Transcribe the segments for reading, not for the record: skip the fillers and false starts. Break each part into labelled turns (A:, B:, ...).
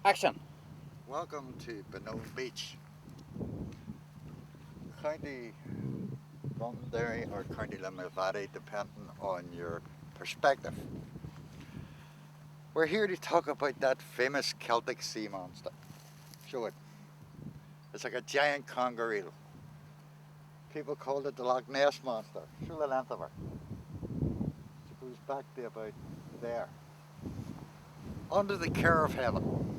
A: Action!
B: Welcome to Benone Beach, County Londonderry or County Limavady, depending on your perspective. We're here to talk about that famous Celtic sea monster. Show it. It's like a giant conger eel. People called it the Loch Ness monster. Show the length of her. It goes back to about there. Under the care of heaven.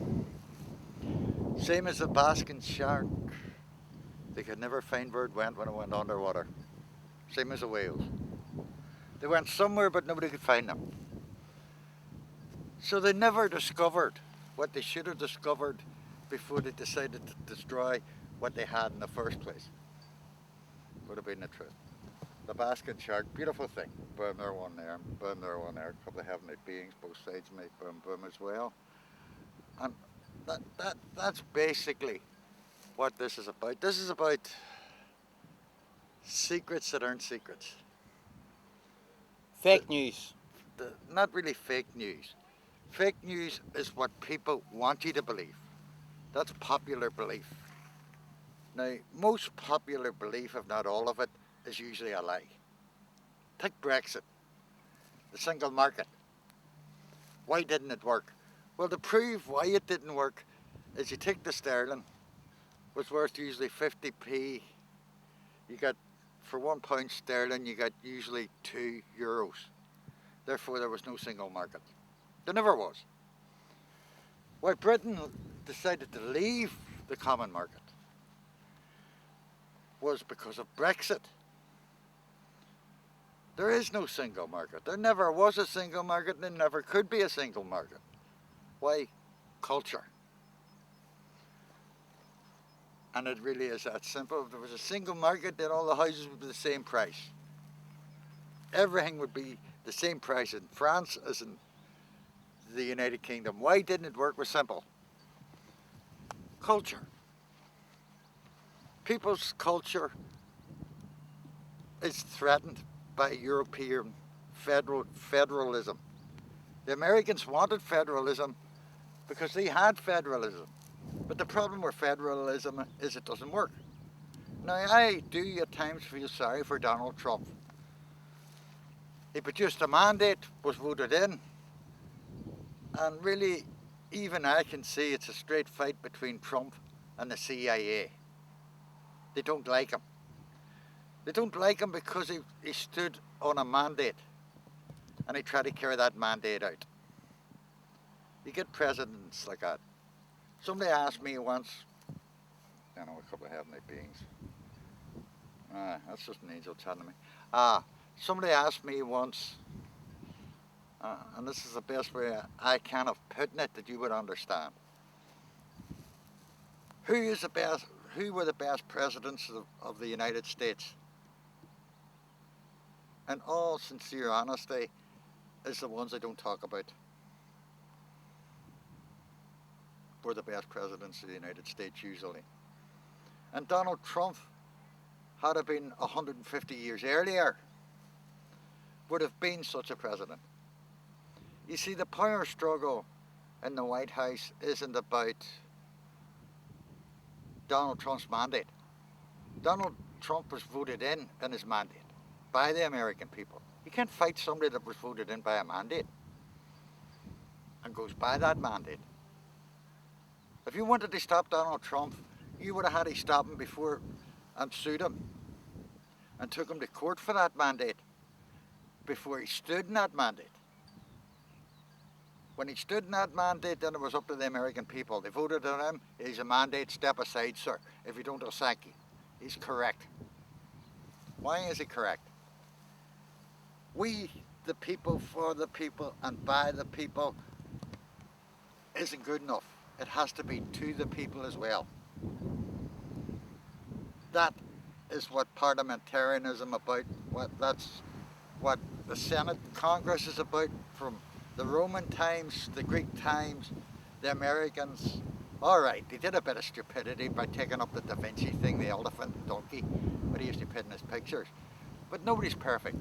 B: Same as the basking shark. They could never find where it went when it went underwater. Same as the whales. They went somewhere but nobody could find them. So they never discovered what they should have discovered before they decided to destroy what they had in the first place. Would have been the truth. The basket shark, beautiful thing. Boom there, one there, boom there, one there. A couple of heavenly beings, both sides make boom boom as well. And that's basically what this is about. This is about secrets that aren't secrets. The,
A: Fake news.
B: not really fake news. Fake news is what people want you to believe. That's popular belief. Now, most popular belief, if not all of it, is usually a lie. Take Brexit, the single market. Why didn't it work? Well, to prove why it didn't work is you take the sterling, was worth usually 50p. You got, for £1 sterling, you got usually €2. Therefore, there was no single market. There never was. Why Britain decided to leave the common market was because of Brexit. There is no single market. There never was a single market and there never could be a single market. Why? Culture. And it really is that simple. If there was a single market, then all the houses would be the same price. Everything would be the same price in France as in the United Kingdom. Why didn't it work? It was simple. Culture. People's culture is threatened by European federalism. The Americans wanted federalism because they had federalism. But the problem with federalism is it doesn't work. Now, I do at times feel sorry for Donald Trump. He produced a mandate, was voted in, and really, even I can see it's a straight fight between Trump and the CIA. They don't like him. They don't like him because he stood on a mandate and he tried to carry that mandate out. You get presidents like that. Somebody asked me once, a couple of heavenly beings. That's just an angel telling me. Somebody asked me once, and this is the best way I can of putting it that you would understand. Who were the best presidents of the United States? In all sincere honesty, is the ones I don't talk about. Were the best presidents of the United States usually. And Donald Trump, had it been 150 years earlier, would have been such a president. You see, the power struggle in the White House isn't about Donald Trump's mandate. Donald Trump was voted in his mandate by the American people. You can't fight somebody that was voted in by a mandate and goes by that mandate. If you wanted to stop Donald Trump, you would have had to stop him before and sued him and took him to court for that mandate before he stood in that mandate. When he stood in that mandate, then it was up to the American people. They voted on him. He's a mandate. Step aside, sir. If you don't, I'll sack you. He's correct. Why is he correct? We, the people, for the people, and by the people, isn't good enough. It has to be to the people as well. That is what parliamentarianism about. That's what the Senate Congress is about, from the Roman times, the Greek times, the Americans. All right, they did a bit of stupidity by taking up the Da Vinci thing, the elephant and donkey, but he used to put in his pictures. But nobody's perfect.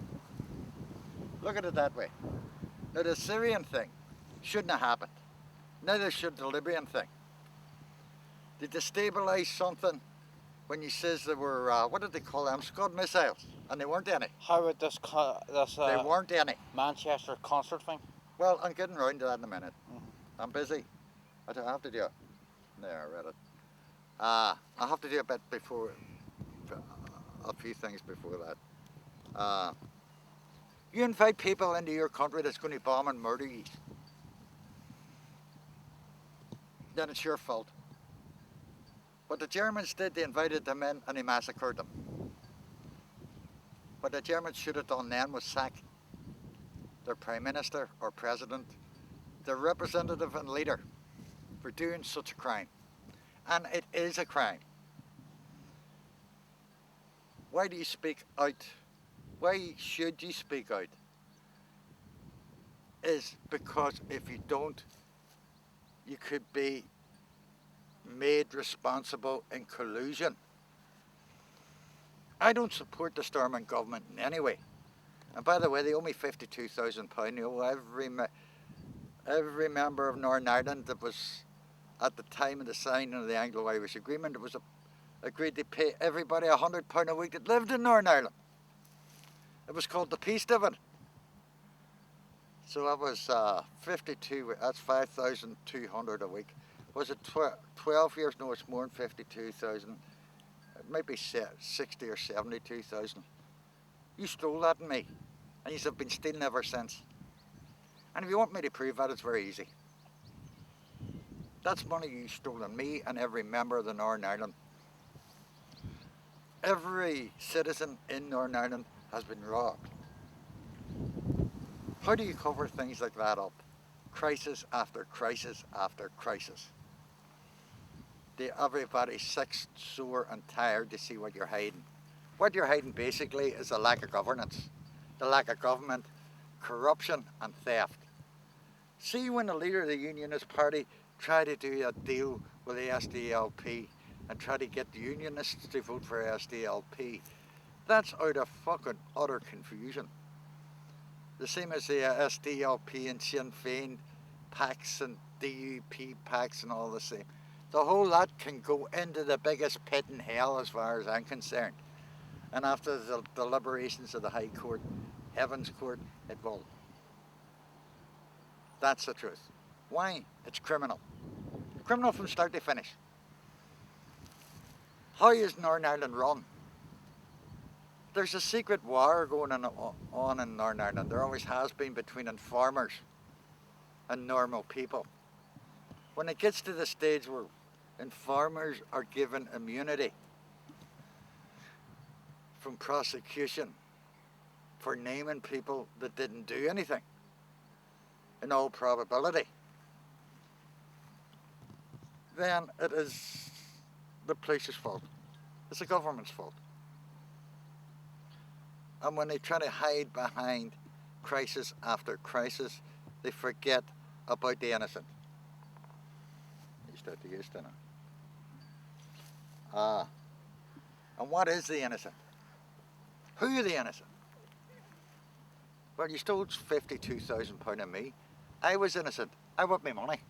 B: Look at it that way. Now, the Syrian thing shouldn't have happened. Neither should the Libyan thing. They destabilise something when you says they were, what did they call them? Scud missiles. And they weren't any.
A: How about this
B: They weren't any.
A: Manchester concert thing?
B: Well, I'm getting round to that in a minute. I'm busy. I don't have to do it. There, I read it. I have to do a bit before, a few things before that. You invite people into your country that's going to bomb and murder you, then it's your fault. What the Germans did, they invited them in and they massacred them. What the Germans should have done then was sack their Prime Minister or President, their representative and leader, for doing such a crime. And it is a crime. Why do you speak out? Why should you speak out? Is because if you don't, you could be made responsible in collusion. I don't support the Stormont government in any way. And by the way, they owe me £52,000. You know, every member of Northern Ireland that was at the time of the signing of the Anglo-Irish Agreement, it was agreed to pay everybody £100 a week that lived in Northern Ireland. It was called the peace dividend. So that was 52, that's 5,200 a week. Was it 12 years? No, it's more than 52,000. It might be 60 or 72,000. You stole that in me, and you have been stealing ever since. And if you want me to prove that, it's very easy. That's money you stole in me and every member of the Northern Ireland. Every citizen in Northern Ireland has been robbed. How do you cover things like that up? Crisis after crisis after crisis. Everybody's sick, sore and tired to see what you're hiding. What you're hiding basically is a lack of governance, the lack of government, corruption and theft. See, when the leader of the Unionist Party tried to do a deal with the SDLP and try to get the Unionists to vote for SDLP, that's out of fucking utter confusion. The same as the SDLP and Sinn Féin packs and DUP packs and all the same. The whole lot can go into the biggest pit in hell as far as I'm concerned. And after the deliberations of the High Court, Heaven's Court, it will. That's the truth. Why? It's criminal. Criminal from start to finish. How is Northern Ireland run? There's a secret war going on in Northern Ireland. There always has been between informers and normal people. When it gets to the stage where informers are given immunity from prosecution for naming people that didn't do anything, in all probability, then it is the police's fault. It's the government's fault. And when they try to hide behind crisis after crisis, they forget about the innocent. You start to use it. And what is the innocent? Who are the innocent? Well, you stole £52,000 of me. I was innocent. I want my money.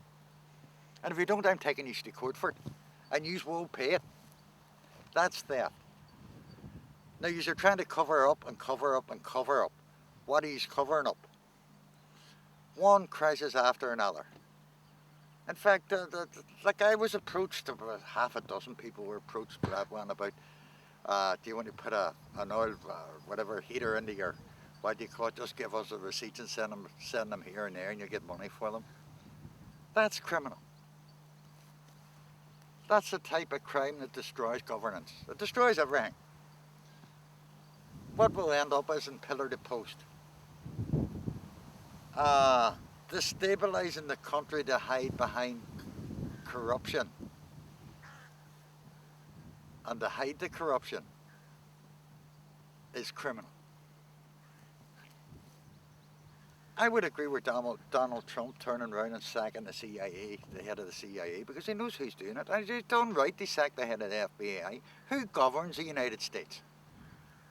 B: And if you don't, I'm taking you to court for it. And you will pay it. That's theft. Now, you're trying to cover up and cover up and cover up. What he's covering up? One crisis after another. In fact, like I was approached, about half a dozen people were approached for that one about, do you want to put an oil, whatever, heater into your, what do you call it, just give us the receipts and send them here and there and you'll get money for them. That's criminal. That's the type of crime that destroys governance. It destroys everything. What we'll end up is in pillar to post. Destabilising the country to hide behind corruption. And to hide the corruption is criminal. I would agree with Donald Trump turning around and sacking the CIA, the head of the CIA, because he knows who's doing it. And he's done right to sack the head of the FBI. Who governs the United States?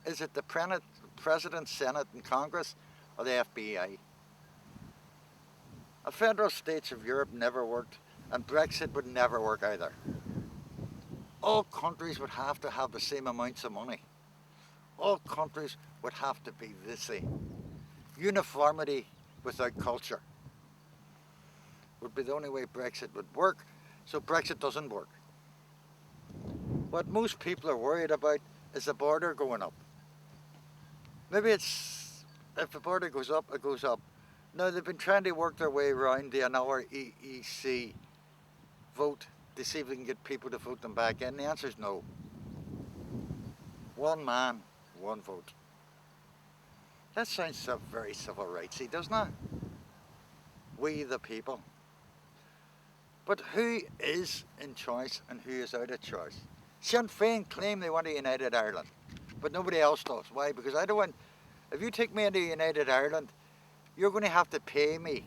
B: Is it the President, Senate and Congress, or the FBI? The federal states of Europe never worked. And Brexit would never work either. All countries would have to have the same amounts of money. All countries would have to be the same. Uniformity without culture would be the only way Brexit would work, so Brexit doesn't work. What most people are worried about is the border going up. Maybe it's, if the border goes up, it goes up. Now, they've been trying to work their way around the another EEC vote to see if they can get people to vote them back in. The answer is no. One man, one vote. That sounds so very civil rightsy, doesn't it? We the people. But who is in choice and who is out of choice? Sinn Féin claim they want a united Ireland, but nobody else does. Why? Because I don't want, if you take me into united Ireland, you're going to have to pay me.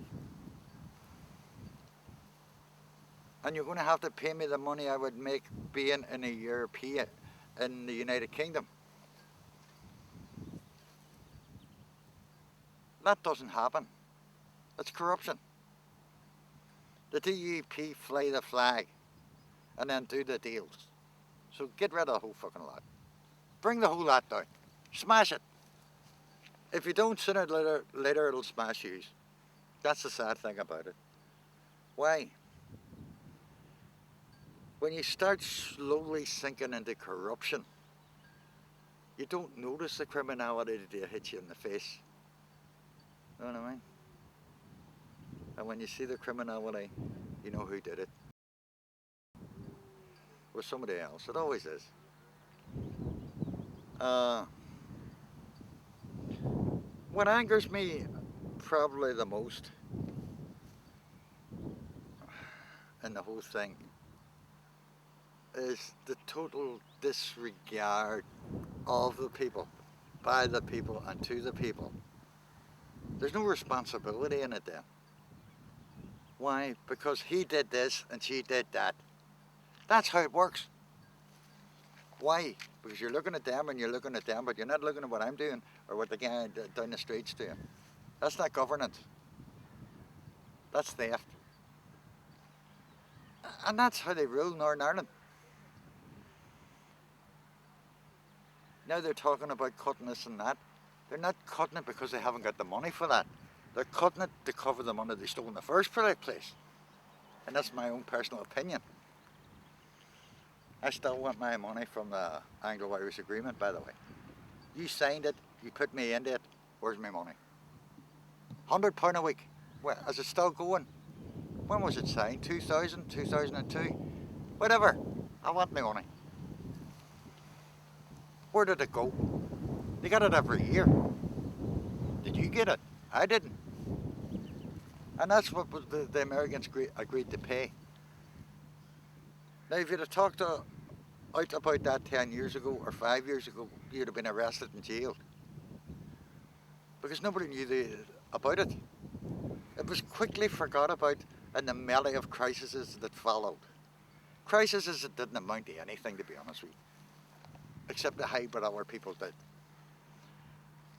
B: And you're going to have to pay me the money I would make being in a European, in the United Kingdom. That doesn't happen. That's corruption. The DUP fly the flag and then do the deals. So get rid of the whole fucking lot. Bring the whole lot down. Smash it. If you don't, sooner or later it'll smash you. That's the sad thing about it. Why? When you start slowly sinking into corruption, you don't notice the criminality that they hit you in the face. You know what I mean? And when you see the criminality, you know who did it. Or somebody else. It always is. What angers me probably the most in the whole thing is the total disregard of the people, by the people and to the people. There's no responsibility in it then. Why? Because he did this and she did that. That's how it works. Why? Because you're looking at them and you're looking at them, but you're not looking at what I'm doing or what the guy down the street's doing. That's not governance. That's theft. And that's how they rule Northern Ireland. Now they're talking about cutting this and that. They're not cutting it because they haven't got the money for that. They're cutting it to cover the money they stole in the first place. And that's my own personal opinion. I still want my money from the Anglo-Irish Agreement, by the way. You signed it, you put me into it, where's my money? £100 a week. Well, is it still going? When was it signed? 2000, 2002? Whatever. I want my money. Where did it go? They get it every year. Did you get it? I didn't. And that's what the Americans agreed to pay. Now, if you'd have talked out about that 10 years ago or 5 years ago, you'd have been arrested and jailed. Because nobody knew about it. It was quickly forgot about in the melee of crises that followed. Crises that didn't amount to anything, to be honest with you, except to hide what other people did.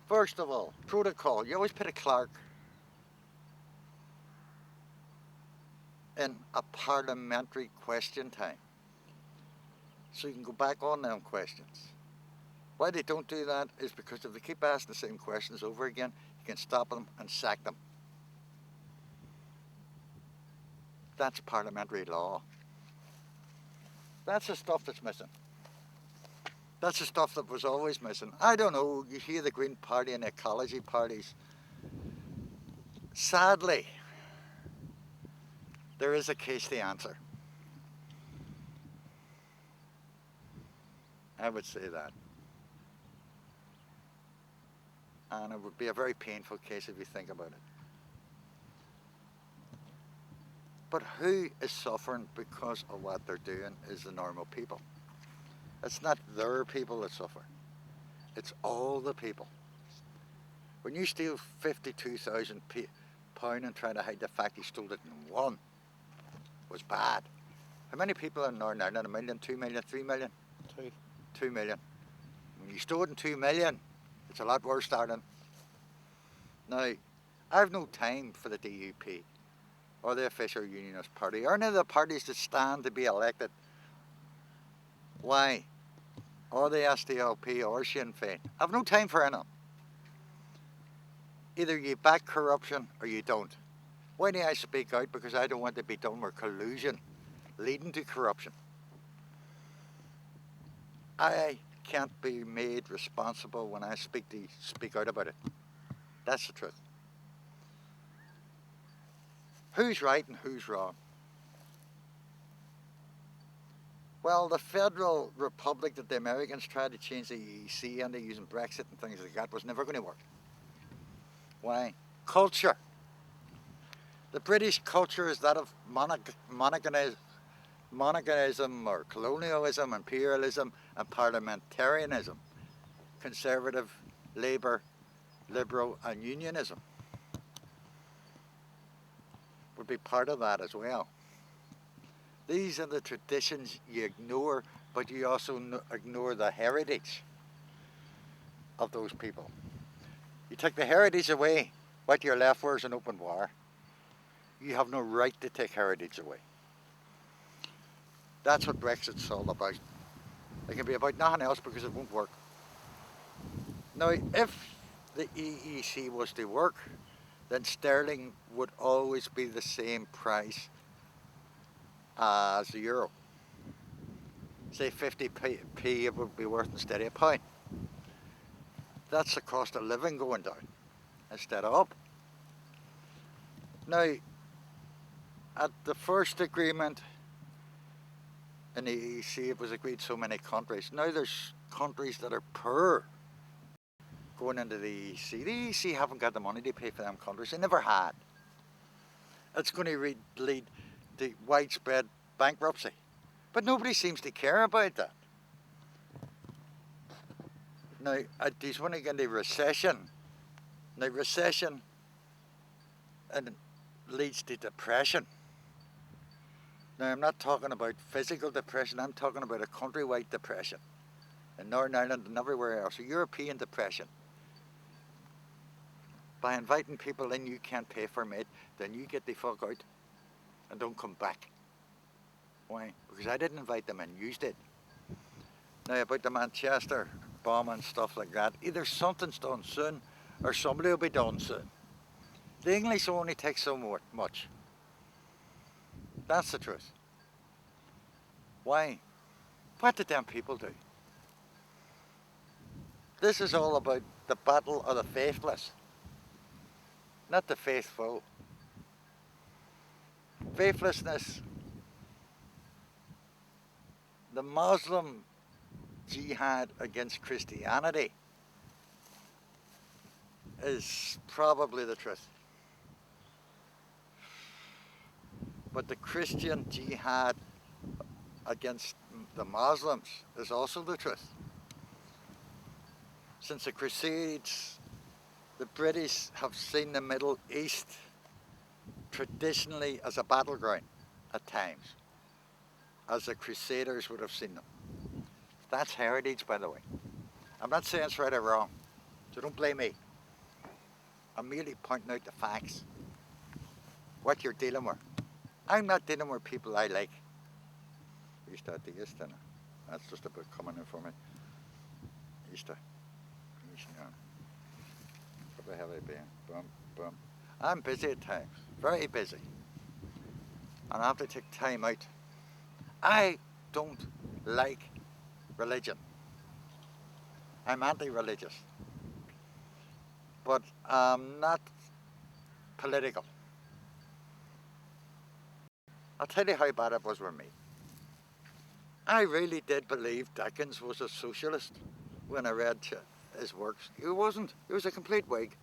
B: First of all, protocol. You always put a clerk in a parliamentary question time, so you can go back on them questions. Why they don't do that is because if they keep asking the same questions over again, you can stop them and sack them. That's parliamentary law. That's the stuff that's missing. That's the stuff that was always missing. I don't know, you hear the Green Party and the ecology parties. Sadly, there is a case to answer. I would say that. And it would be a very painful case if you think about it. But who is suffering because of what they're doing is the normal people. It's not their people that suffer. It's all the people. When you steal £52,000 and try to hide the fact you stole it in one, was bad. How many people in Northern Ireland? 1 million, 2 million, 3 million? 2 million. When you stole it in 2 million, it's a lot worse, darling. Now, I have no time for the DUP or the official Unionist Party, or any of the parties that stand to be elected. Why? Or the SDLP or Sinn Féin. I've no time for any of them. Either you back corruption or you don't. Why do I speak out? Because I don't want to be done with collusion leading to corruption. I can't be made responsible when I speak out about it. That's the truth. Who's right and who's wrong? Well, the federal republic that the Americans tried to change the EEC and they're using Brexit and things like that was never going to work. Why? Culture. The British culture is that of monoganism or colonialism, imperialism and parliamentarianism. Conservative, Labour, Liberal and Unionism would be part of that as well. These are the traditions you ignore, but you also ignore the heritage of those people. You take the heritage away, what you're left with is an open war. You have no right to take heritage away. That's what Brexit's all about. It can be about nothing else because it won't work. Now, if the EEC was to work, then sterling would always be the same price as the euro. Say 50p it would be worth instead of £1. That's the cost of living going down instead of up. Now, at the first agreement in the EEC, it was agreed so many countries. Now there's countries that are poor going into the EEC. The EEC haven't got the money to pay for them countries. They never had. It's going to lead to widespread bankruptcy. But nobody seems to care about that. Now, there's when they get into recession. Now, recession leads to depression. Now, I'm not talking about physical depression, I'm talking about a countrywide depression in Northern Ireland and everywhere else, a European depression. By inviting people in you can't pay for, mate, then you get the fuck out and don't come back. Why? Because I didn't invite them in, you did. Now, about the Manchester bomb and stuff like that, either something's done soon or somebody will be done soon. The English only take so much. That's the truth. Why? What did them people do? This is all about the battle of the faithless, not the faithful. Faithlessness, the Muslim jihad against Christianity is probably the truth. But the Christian jihad against the Muslims is also the truth. Since the Crusades, the British have seen the Middle East traditionally as a battleground at times, as the Crusaders would have seen them. That's heritage, by the way. I'm not saying it's right or wrong, so don't blame me. I'm merely pointing out the facts, what you're dealing with. I'm not dealing with people I like. Easter, that's just about coming in for me. Easter. Probably have a boom. I'm busy at times, very busy. And I have to take time out. I don't like religion. I'm anti-religious. But I'm not political. I'll tell you how bad it was with me. I really did believe Dickens was a socialist when I read his works. He wasn't. He was a complete Whig,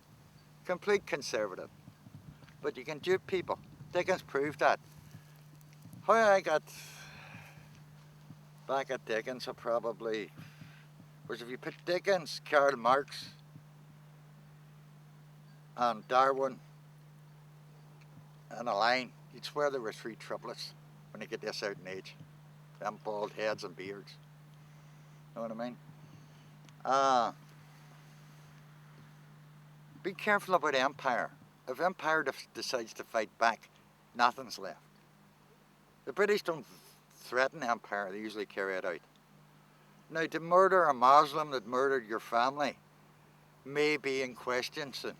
B: complete conservative. But you can dupe people. Dickens proved that. How I got back at Dickens probably was if you put Dickens, Karl Marx and Darwin in a line, you'd swear there were three triplets when you get to a certain age. Them bald heads and beards. Know what I mean? Be careful about empire. If empire decides to fight back, nothing's left. The British don't threaten empire, they usually carry it out. Now, to murder a Muslim that murdered your family may be in question soon.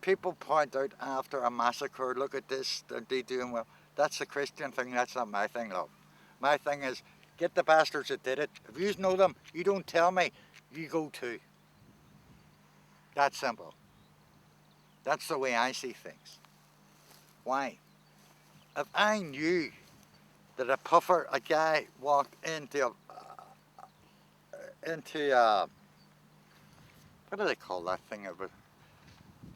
B: People point out after a massacre, look at this, they're doing well. That's the Christian thing, that's not my thing, love. My thing is, get the bastards that did it. If you know them, you don't tell me, you go too. That's simple. That's the way I see things. Why? If I knew that a guy walked into what do they call that thing?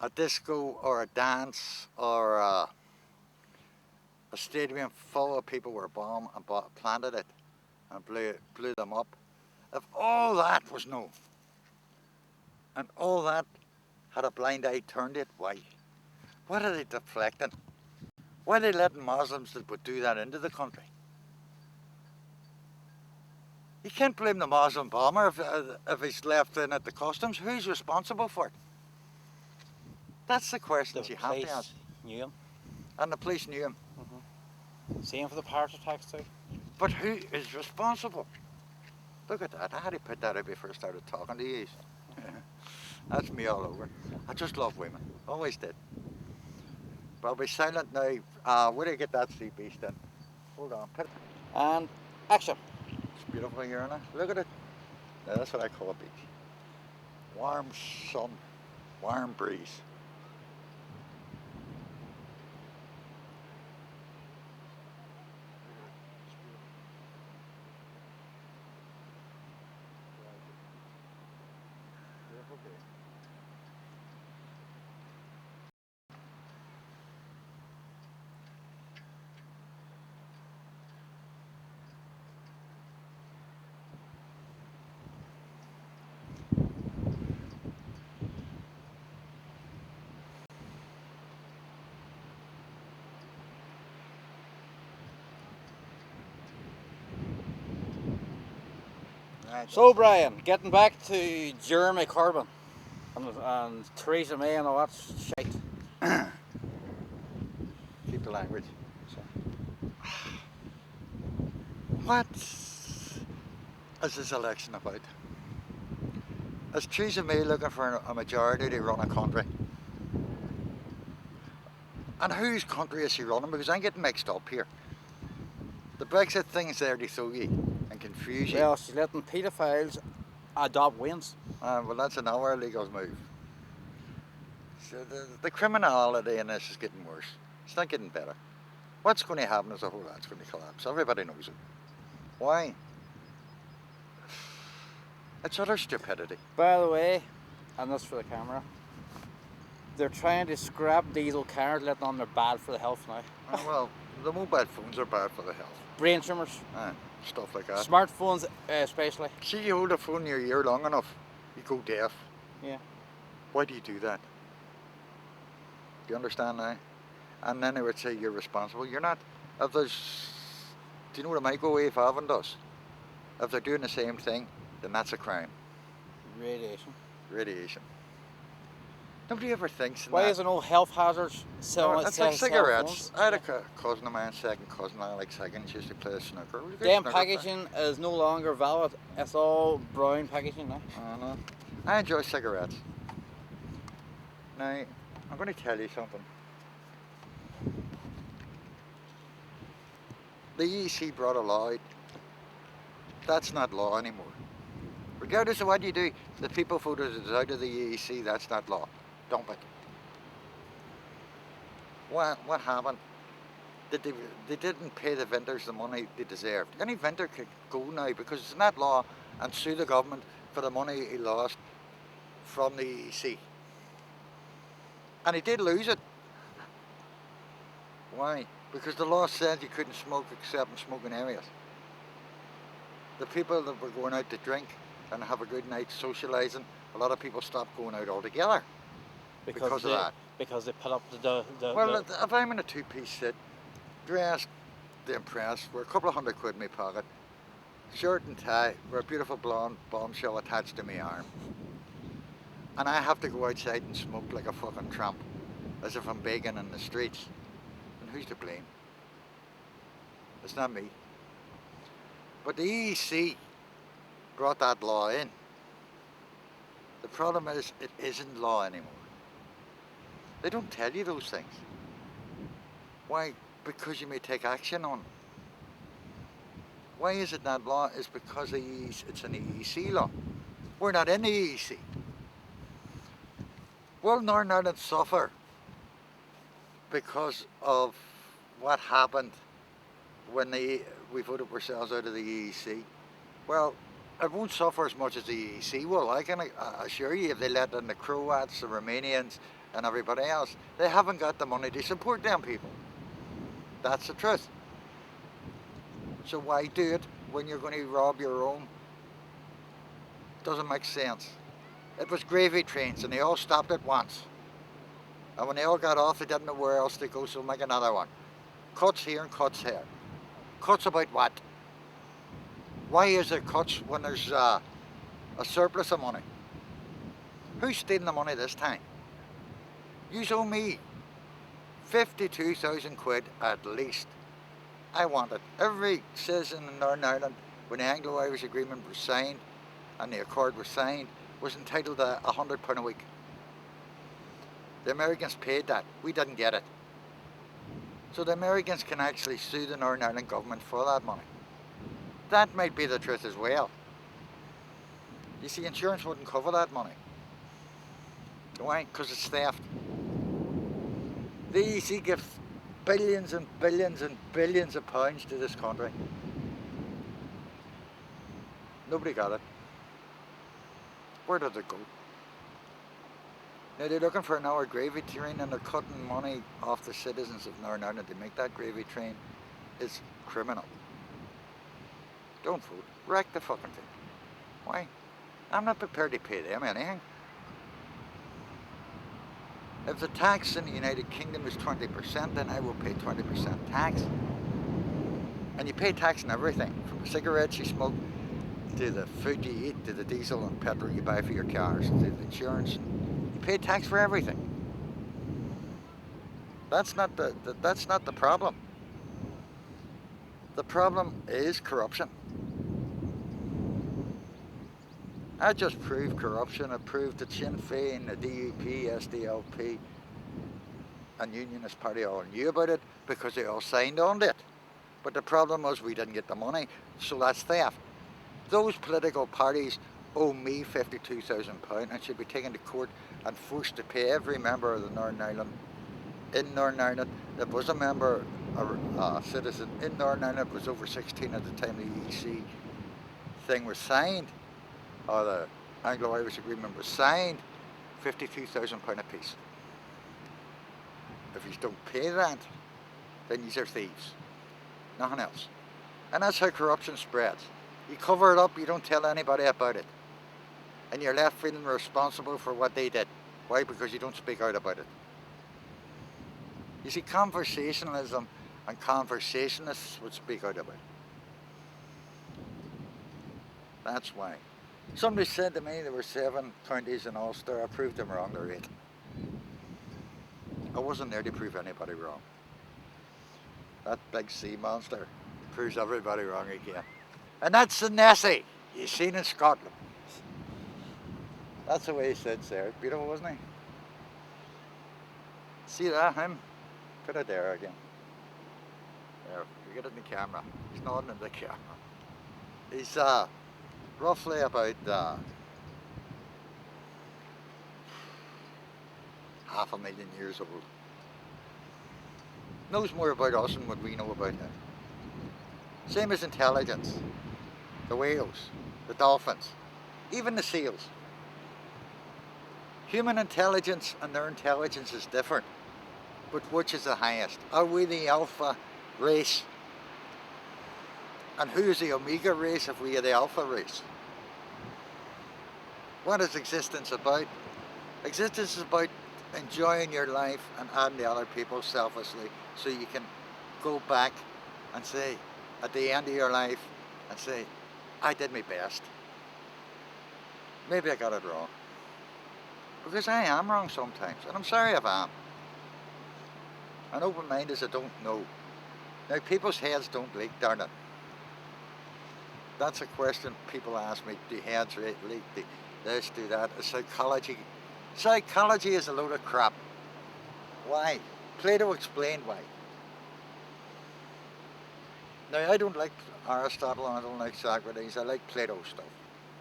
B: A disco or a dance or a stadium full of people were bombed and planted it and blew them up. If all that was known and all that had a blind eye turned it, why? What are they deflecting? Why are they letting Muslims that would do that into the country? You can't blame the Muslim bomber if he's left in at the customs. Who's responsible for it? That's the questions you have to ask.
A: Knew him.
B: And the police knew him.
A: Same for the Paris attacks too.
B: But who is responsible? Look at that. I had to put that out before I started talking to you. That's me all over. I just love women. Always did. But I'll be silent now. Where do you get that sea beast in? Hold on.
A: And action.
B: It's beautiful here, isn't it? Look at it. Now, that's what I call a beach. Warm sun, warm breeze.
A: So Brian, getting back to Jeremy Corbyn and Theresa May and all that shite.
B: Keep the language. What is this election about? Is Theresa May looking for a majority to run a country? And whose country is she running? Because I'm getting mixed up here. The Brexit thing is there to throw you and confuse you.
A: Well, she's letting paedophiles adopt wins.
B: Well, that's another illegal move. So the criminality in this is getting worse. It's not getting better. What's going to happen is the whole lot's going to collapse. Everybody knows it. Why? It's utter stupidity.
A: By the way, and this for the camera, they're trying to scrap diesel cars, letting on they're bad for the health now.
B: Well, the mobile phones are bad for the health.
A: Brain tumours.
B: Stuff like that.
A: Smartphones especially.
B: See, you hold a phone in your ear long enough, you go deaf.
A: Yeah.
B: Why do you do that? Do you understand now? And then they would say you're responsible. You're not. If there's, do you know what a microwave oven does? If they're doing the same thing, then that's a crime.
A: Radiation.
B: Radiation. Nobody ever thinks.
A: Why is there no health hazards selling?
B: It's like cigarettes. I had a cousin of mine, second cousin, Alex Higgins, used to play snooker.
A: Damn packaging is no longer valid. It's all brown packaging now.
B: I know. I enjoy cigarettes. Now, I'm going to tell you something. The EC brought a law out. That's not law anymore. Regardless of what you do, the people voted it out of the EEC, that's not law. Dump it. What happened? They didn't pay the vendors the money they deserved. Any vendor could go now because it's not law and sue the government for the money he lost from the EEC. And he did lose it. Why? Because the law said you couldn't smoke except in smoking areas. The people that were going out to drink and have a good night socialising, a lot of people stopped going out altogether because of that.
A: Because they put up the
B: well, if I'm in a two-piece suit, dressed to impress, with a couple of £100 in my pocket, shirt and tie, with a beautiful blonde bombshell attached to my arm, and I have to go outside and smoke like a fucking tramp, as if I'm begging in the streets. And who's to blame? It's not me. But the EEC brought that law in. The problem is it isn't law anymore. They don't tell you those things. Why? Because you may take action on it. Why is it not law? It's because it's an EEC law. We're not in the EEC. Will Northern Ireland suffer because of what happened when we voted ourselves out of the EEC? Well, it won't suffer as much as the EEC will. I can assure you, if they let in the Croats, the Romanians and everybody else, they haven't got the money to support them people. That's the truth. So why do it when you're going to rob your own? Doesn't make sense. It was gravy trains and they all stopped at once. And when they all got off, they didn't know where else to go, so make another one. Cuts here and cuts here. Cuts about what? Why is there cuts when there's a surplus of money? Who's stealing the money this time? You owe me 52,000 quid at least. I want it. Every citizen in Northern Ireland, when the Anglo-Irish Agreement was signed and the Accord was signed, was entitled to £100 a week. The Americans paid that. We didn't get it. So the Americans can actually sue the Northern Ireland government for that money. That might be the truth as well. You see, insurance wouldn't cover that money. Why? Because it's theft. The EEC gives billions and billions and billions of pounds to this country. Nobody got it. Where did it go? Now they're looking for another gravy train and they're cutting money off the citizens of Northern Ireland to make that gravy train. It's criminal. Don't vote. Wreck the fucking thing. Why? I'm not prepared to pay them anything. If the tax in the United Kingdom is 20%, then I will pay 20% tax. And you pay tax on everything, from the cigarettes you smoke, to the food you eat, to the diesel and petrol you buy for your cars, to the insurance. You pay tax for everything. That's not the problem. The problem is corruption. I just proved corruption. I proved that Sinn Féin, the DUP, SDLP and Unionist Party all knew about it because they all signed on to it. But the problem was we didn't get the money, so that's theft. Those political parties owe me £52,000 and should be taken to court and forced to pay every member of the Northern Ireland in Northern Ireland that was a member, a citizen in Northern Ireland, was over 16 at the time the EEC thing was signed, or the Anglo-Irish Agreement was signed, £52,000 a piece. If you don't pay that, then you're thieves. Nothing else. And that's how corruption spreads. You cover it up, you don't tell anybody about it. And you're left feeling responsible for what they did. Why? Because you don't speak out about it. You see, conversationalism and conversationalists would speak out about it. That's why. Somebody said to me there were 7 counties in Ulster. I proved them wrong, there are 8. I wasn't there to prove anybody wrong. That big sea monster proves everybody wrong again. And that's the Nessie you seen in Scotland. That's the way he sits there. Beautiful, wasn't he? See that, him? Put it there again. There, you get it in the camera. He's nodding in the camera. He's roughly about half a million years old. Knows more about us than what we know about him. Same as intelligence. The whales, the dolphins, even the seals. Human intelligence and their intelligence is different. But which is the highest? Are we the alpha race? And who is the omega race if we are the alpha race? What is existence about? Existence is about enjoying your life and adding to other people selflessly so you can go back and say, at the end of your life, and say, I did my best. Maybe I got it wrong. Because I am wrong sometimes, and I'm sorry if I am. And open mind is I don't know. Now people's heads don't leak, darn it. That's a question people ask me, do heads leak, do this, do that. Psychology is a load of crap. Why? Plato explained why. Now I don't like Aristotle and I don't like Socrates, I like Plato stuff.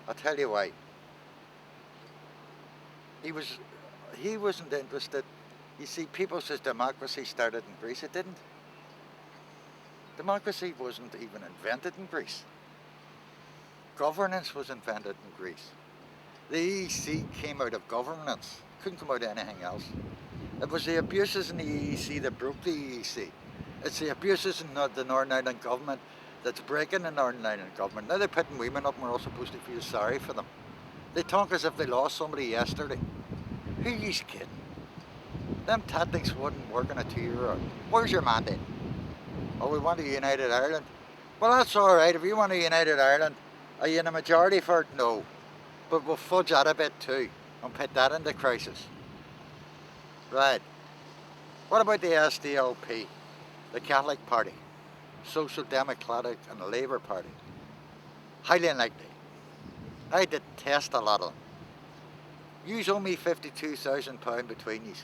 B: I'll tell you why. He wasn't interested. You see, people says democracy started in Greece. It didn't. Democracy wasn't even invented in Greece. Governance was invented in Greece. The EEC came out of governance. Couldn't come out of anything else. It was the abuses in the EEC that broke the EEC. It's the abuses in the Northern Ireland government that's breaking the Northern Ireland government. Now they're putting women up and we're all supposed to feel sorry for them. They talk as if they lost somebody yesterday. Who are you kidding? Them tactics wouldn't work in a 2-year-old. Where's your mandate? Oh, we want a united Ireland. Well, that's all right. If you want a united Ireland, are you in a majority for it? No. But we'll fudge that a bit too and put that into crisis. Right. What about the SDLP, the Catholic Party, Social Democratic and the Labour Party? Highly unlikely. I detest a lot of them. You owe me £52,000 between you.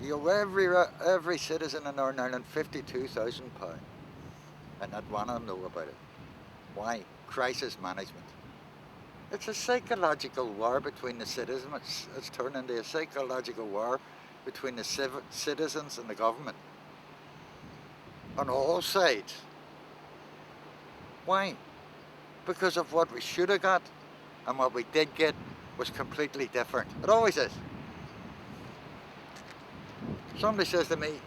B: You owe every citizen in Northern Ireland £52,000, and not one of them know about it. Why? Crisis management. It's a psychological war between the citizens. It's turned into a psychological war between the citizens and the government. On all sides. Why? Because of what we should have got and what we did get was completely different. It always is. Somebody says to me,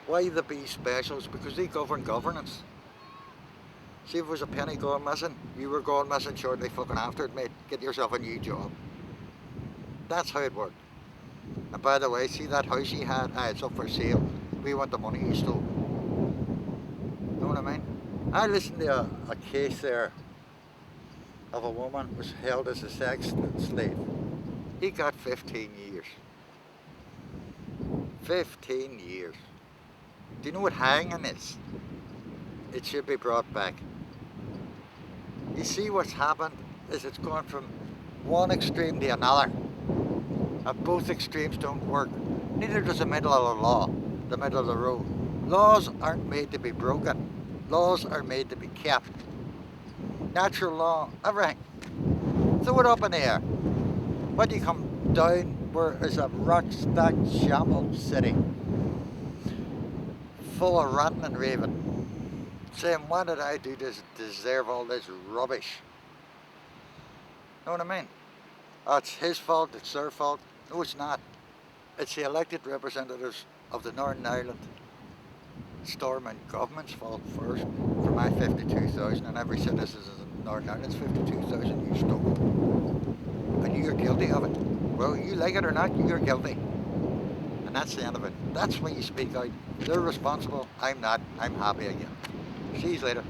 B: why the B specials? Because they govern governance. See, if it was a penny going missing, you were going missing shortly fucking after it, mate. Get yourself a new job. That's how it worked. And by the way, see that house you had? It's up for sale. We want the money you stole. Know what I mean? I listened to a case there of a woman who was held as a sex slave. He got 15 years. 15 years. Do you know what hanging is? It should be brought back. You see what's happened is it's gone from one extreme to another. And both extremes don't work. Neither does the middle of the law, the middle of the road. Laws aren't made to be broken. Laws are made to be kept. Natural law, everything. Throw it up in the air. When you come down, where is a rock-stacked shambles city, full of ranting and raving, saying, what did I do to deserve all this rubbish? Know what I mean? Oh, it's his fault, it's their fault. No, it's not. It's the elected representatives of the Northern Ireland Stormont government's fault first for my 52,000 and every citizen in Northern Ireland's 52,000 you stole. And you're guilty of it. Well, you like it or not, you're guilty. And that's the end of it. That's when you speak out. They're responsible, I'm not, I'm happy again. See you later.